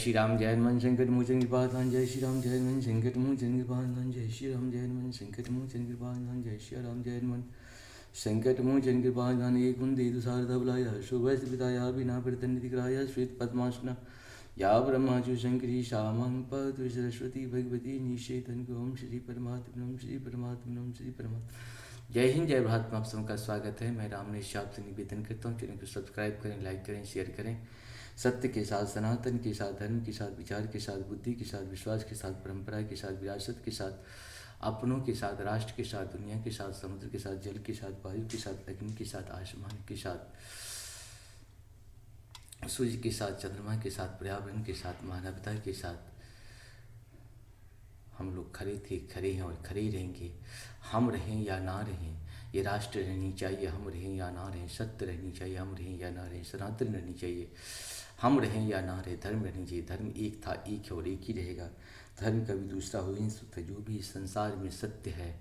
श्री राम जय हनुमान शंकर मोचन कृपाधान। जय श्री राम जय हनुमान शंकर मोचन कृपाधान। जय श्री राम जय हनुमान शंकर मोचन कृपाधान। जय श्री राम जय हनुमान संकट मोचन कृपाधान। एक कुंदे दुसारदा बुलाया शुभस्त पिताया बिना प्रतनिधिग्राया श्वेत पद्मासना या ब्रह्माचु शंकरी श्यामं पद सरस्वती भगवती निषेधन ओम श्री परमात्मनम श्री परमात्मनम श्री परमात्मा। जय हिंद जय भारत में आप सबका स्वागत है। मैं रामनेश आपसे निवेदन करता हूँ चैनल को सब्सक्राइब करें, लाइक करें, शेयर करें। सत्य के साथ, सनातन के साथ, धर्म के साथ, विचार के साथ, बुद्धि के साथ, विश्वास के साथ, परंपरा के साथ, विरासत के साथ, अपनों के साथ, राष्ट्र के साथ, दुनिया के साथ, समुद्र के साथ, जल के साथ, वायु के साथ, अग्नि के साथ, आसमान के साथ, सूर्य के साथ, चंद्रमा के साथ, पर्यावरण के साथ, मानवता के साथ हम लोग खड़े थे, खड़े हैं और खड़े रहेंगे। हम रहें या ना रहें, ये राष्ट्र रहनी चाहिए, हम रहें या ना रहें। सत्य रहनी चाहिए, हम रहें या ना रहें। सनातन रहनी चाहिए, हम रहें या ना रहें। धर्म रहनी चाहिए, धर्म एक था, एक है और एक ही रहेगा। धर्म कभी दूसरा हो ही नहीं सकता। जो भी संसार में सत्य है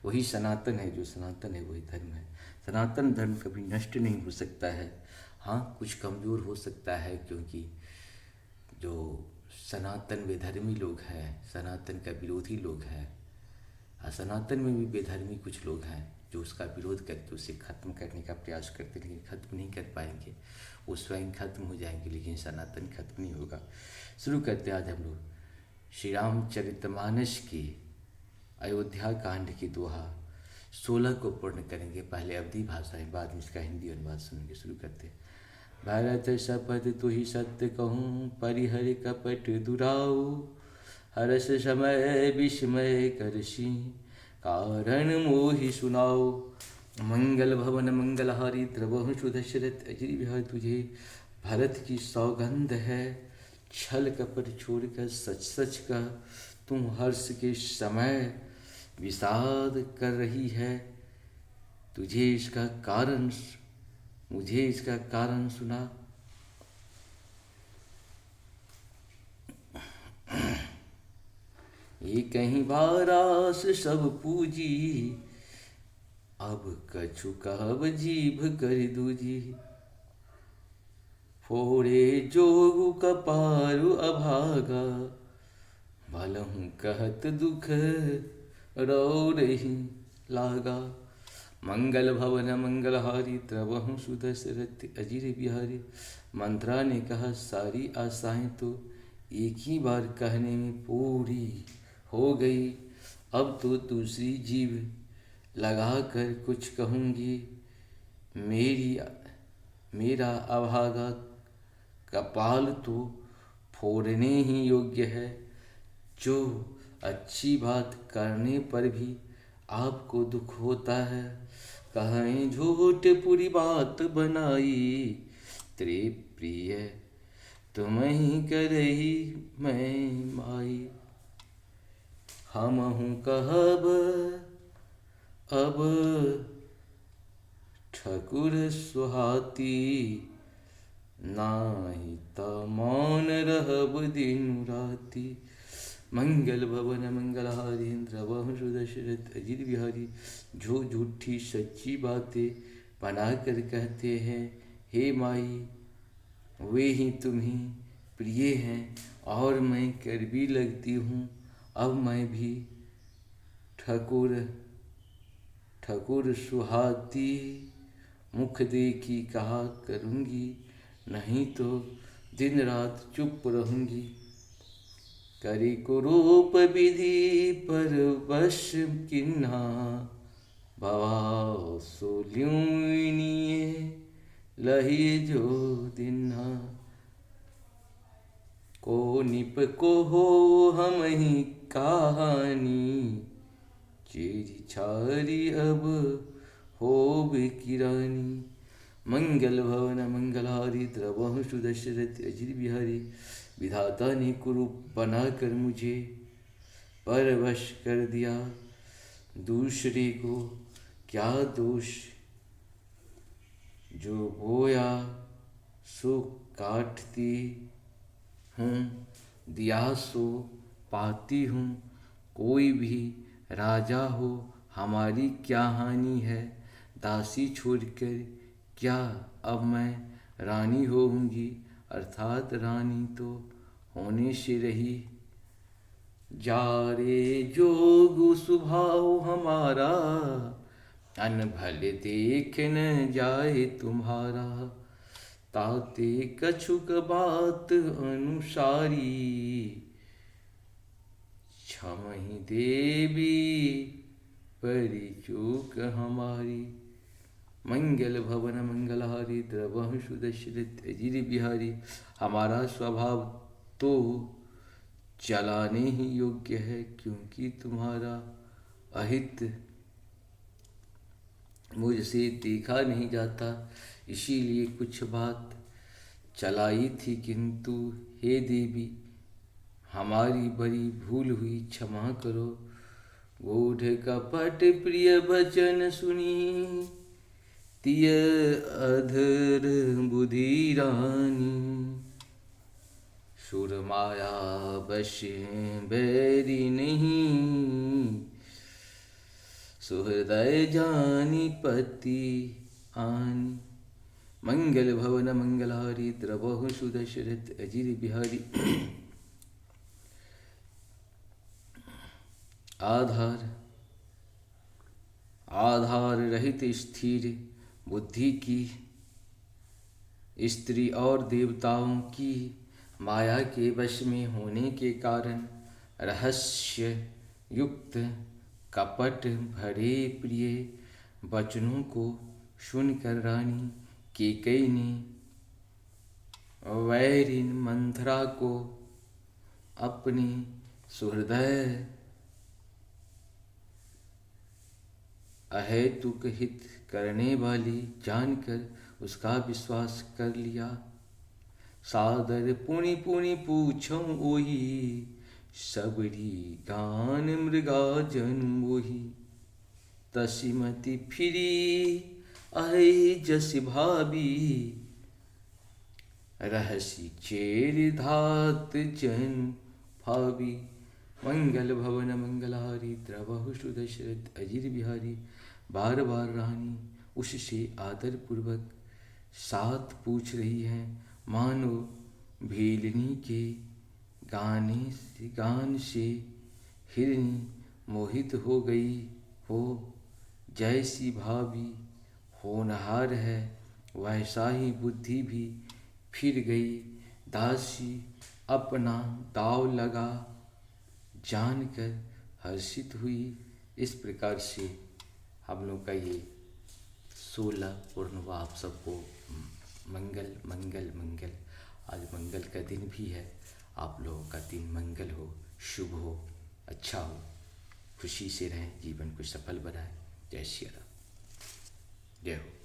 वही सनातन है, जो सनातन है वही धर्म है। सनातन धर्म कभी नष्ट नहीं हो सकता है। हाँ, कुछ कमज़ोर हो सकता है, क्योंकि जो सनातन बेधर्मी लोग हैं, सनातन का विरोधी लोग हैं, सनातन में भी बेधर्मी कुछ लोग हैं जो उसका विरोध करके उसे खत्म करने का प्रयास करते, लेकिन खत्म नहीं कर पाएंगे। वो स्वयं खत्म हो जाएंगे, लेकिन सनातन खत्म नहीं होगा। शुरू करते आज हम लोग श्री रामचरितमानस की अयोध्या कांड की दोहा 16 को पूर्ण करेंगे। पहले अवधी भाषाएं, बाद में इसका हिंदी अनुवाद सुनेंगे। शुरू करते हैं। भरत शपथ तुहि सत्य कहूँ, परिहर कपट दुराऊ। हरस समय विस्मय करसी, कारण मोहि सुनाओ। मंगल भवन मंगलहारी, द्रवहु सुदशरथ अजि विहर। तुझे भरत की सौगंध है, छल कपट छोड़कर सच सच का। तुम हर्ष के समय विषाद कर रही है, तुझे इसका कारण, मुझे इसका कारण सुना। ये कहीं बारास सब पूजी, अब कछु कहब जीभ कर दूजी। फोड़े जोगु कपारु अभागा, भलहु कहत दुख रो रही लागा। मंगल भवन मंगलहारी, द्रवहु सुदशरथ अजिर बिहारी। मंत्रा ने कहा सारी आशाएं तो एक ही बार कहने में पूरी हो गई। अब तो दूसरी जीभ लगा कर कुछ कहूँगी। मेरा अभागा कपाल तो फोड़ने ही योग्य है, जो अच्छी बात करने पर भी आपको दुख होता है। कहें झूठ पूरी बात बनाई, तेरे प्रिय तुम ही करही मैं माई। हमहु कहब अब ठकुर सुहाती, नाही त मौन रहब दिन राती। मंगल भवन मंगलहारी, द्रवहु सुदशरथ अजिर बिहारी। जो झूठी सच्ची बातें बनाकर कहते हैं, हे माई, वे ही तुम्हें प्रिय हैं और मैं कड़वी लगती हूँ। अब मैं भी ठकुर सुहाती मुख देखी कहा करूँगी, नहीं तो दिन रात चुप रहूँगी। करी कुरूप विधि पर वश किन्हा, भवा सोल्यूनिये लही जो दिन्हा। को निप को हो हम ही कहानी, चेरी छारी अब हो किरानी। मंगल भवन मंगलहारी, द्रवहु सुदशरथ अजिर बिहारी। विधाता ने कुरूप बनाकर मुझे परवश कर दिया, दूसरे को क्या दोष। जो बोया सो काटती हूँ, दिया सो पाती हूँ। कोई भी राजा हो, हमारी क्या हानि है। दासी छोड़कर क्या अब मैं रानी होऊंगी, अर्थात रानी तो होने से रही। जा रे जोग स्वभाव हमारा, अन भल देख न जाए तुम्हारा। ताते कछुक बात अनुसारी, क्षमहि देवी परिचूक हमारी। मंगल भवन मंगलहारी, द्रवहु सुदशरथ अजिर बिहारी। हमारा स्वभाव तो चलाने ही योग्य है, क्योंकि तुम्हारा अहित मुझसे देखा नहीं जाता, इसीलिए कुछ बात चलाई थी। किंतु हे देवी, हमारी बड़ी भूल हुई, क्षमा करो। गूढ़ कपट प्रिय वचन सुनी, तिय अधर बुद्धि रानी। सुरमाया बश बैरी नहीं, सुहृदय जानी पति आनी। मंगल भवन मंगलहारी, द्रवहु सुदशरथ अजिर बिहारी। आधार रहित स्थिर बुद्धि की स्त्री और देवताओं की माया के वश में होने के कारण रहस्य युक्त कपट भरे प्रिय वचनों को सुनकर रानी कैकेयी ने वैरिन मंथरा को अपने सुहृदय अहेतुक हित करने वाली जानकर उसका विश्वास कर लिया। सादर पुनि पुनि पूछऊं ओही, सबरी गान मृगा जन मोही। तसिमति फिरी अहि जस भावी, रहसी चेर धात जन भावी। मंगल भवन मंगलहारी, द्रवहु सुदशरथ अजिर बिहारी। बार बार रानी उससे आदर पूर्वक साथ पूछ रही है, मानो भीलनी के गान से हिरनी मोहित हो गई हो। जैसी भाभी होनहार है, वैसा ही बुद्धि भी फिर गई। दासी अपना दाव लगा जानकर हर्षित हुई। इस प्रकार से हम लोग का ये 16 पूर्ण हुआ। आप सबको मंगल मंगल मंगल। आज मंगल का दिन भी है, आप लोगों का दिन मंगल हो, शुभ हो, अच्छा हो, खुशी से रहें, जीवन को सफल बनाएं। जय श्री राम, जय हो।